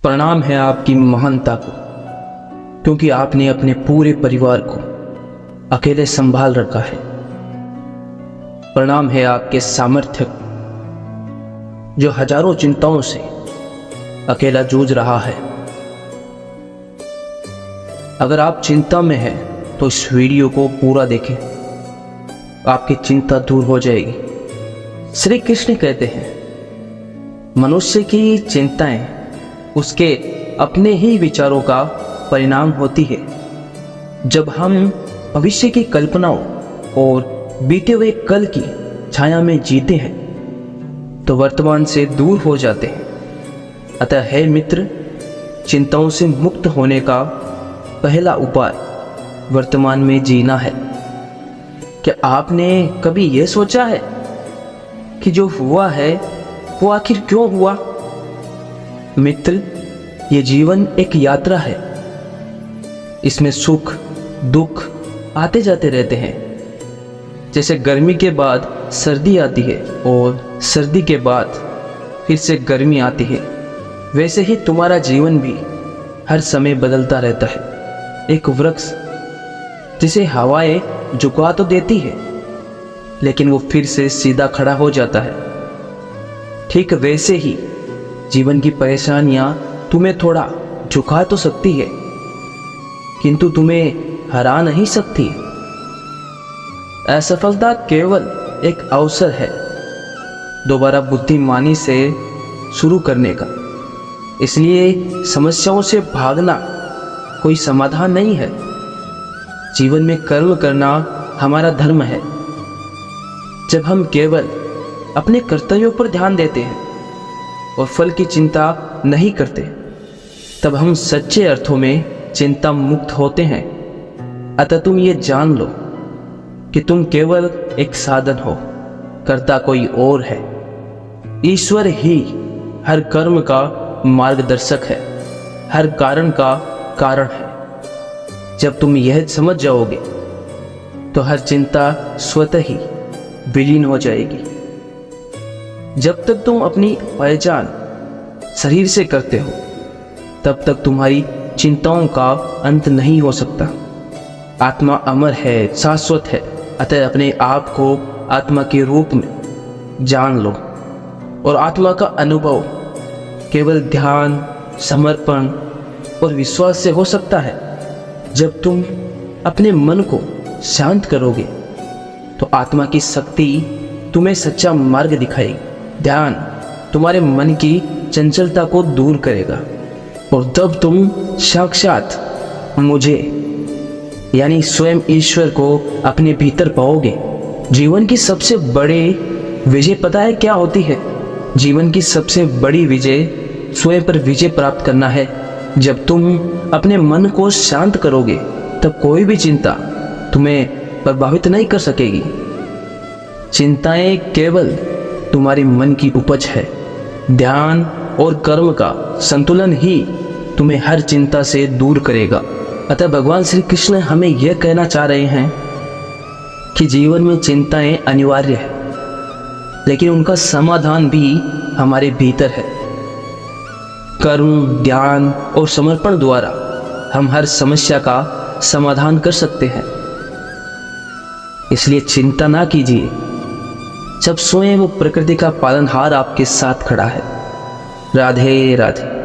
प्रणाम है आपकी महानता को, क्योंकि आपने अपने पूरे परिवार को अकेले संभाल रखा है। प्रणाम है आपके सामर्थ्य को, जो हजारों चिंताओं से अकेला जूझ रहा है। अगर आप चिंता में हैं तो इस वीडियो को पूरा देखें, आपकी चिंता दूर हो जाएगी। श्री कृष्ण कहते हैं, मनुष्य की चिंताएं उसके अपने ही विचारों का परिणाम होती है। जब हम भविष्य की कल्पनाओं और बीते हुए कल की छाया में जीते हैं तो वर्तमान से दूर हो जाते हैं। अतः है मित्र, चिंताओं से मुक्त होने का पहला उपाय वर्तमान में जीना है। क्या आपने कभी यह सोचा है कि जो हुआ है वो आखिर क्यों हुआ? मित्र, ये जीवन एक यात्रा है। इसमें सुख दुख आते जाते रहते हैं। जैसे गर्मी के बाद सर्दी आती है और सर्दी के बाद फिर से गर्मी आती है, वैसे ही तुम्हारा जीवन भी हर समय बदलता रहता है। एक वृक्ष जिसे हवाएं झुका तो देती है, लेकिन वो फिर से सीधा खड़ा हो जाता है। ठीक वैसे ही जीवन की परेशानियां तुम्हें थोड़ा झुका तो सकती है, किंतु तुम्हें हरा नहीं सकती। असफलता केवल एक अवसर है दोबारा बुद्धिमानी से शुरू करने का। इसलिए समस्याओं से भागना कोई समाधान नहीं है। जीवन में कर्म करना हमारा धर्म है। जब हम केवल अपने कर्तव्यों पर ध्यान देते हैं और फल की चिंता नहीं करते, तब हम सच्चे अर्थों में चिंता मुक्त होते हैं। अतः तुम ये जान लो कि तुम केवल एक साधन हो, कर्ता कोई और है। ईश्वर ही हर कर्म का मार्गदर्शक है, हर कारण का कारण है। जब तुम यह समझ जाओगे तो हर चिंता स्वतः ही विलीन हो जाएगी। जब तक तुम अपनी पहचान शरीर से करते हो, तब तक तुम्हारी चिंताओं का अंत नहीं हो सकता। आत्मा अमर है, शाश्वत है। अतः अपने आप को आत्मा के रूप में जान लो। और आत्मा का अनुभव केवल ध्यान, समर्पण और विश्वास से हो सकता है। जब तुम अपने मन को शांत करोगे तो आत्मा की शक्ति तुम्हें सच्चा मार्ग दिखाएगी। ध्यान तुम्हारे मन की चंचलता को दूर करेगा और तब तुम साक्षात मुझे यानी स्वयं ईश्वर को अपने भीतर पाओगे। जीवन की सबसे बड़ी विजय पता है क्या होती है? जीवन की सबसे बड़ी विजय स्वयं पर विजय प्राप्त करना है। जब तुम अपने मन को शांत करोगे तब कोई भी चिंता तुम्हें प्रभावित नहीं कर सकेगी। चिंताएं केवल तुम्हारे मन की उपज है। ध्यान और कर्म का संतुलन ही तुम्हें हर चिंता से दूर करेगा। अतः भगवान श्री कृष्ण हमें यह कहना चाह रहे हैं कि जीवन में चिंताएं अनिवार्य है, लेकिन उनका समाधान भी हमारे भीतर है। कर्म, ध्यान और समर्पण द्वारा हम हर समस्या का समाधान कर सकते हैं। इसलिए चिंता ना कीजिए जब स्वयं वो प्रकृति का पालनहार आपके साथ खड़ा है। राधे राधे।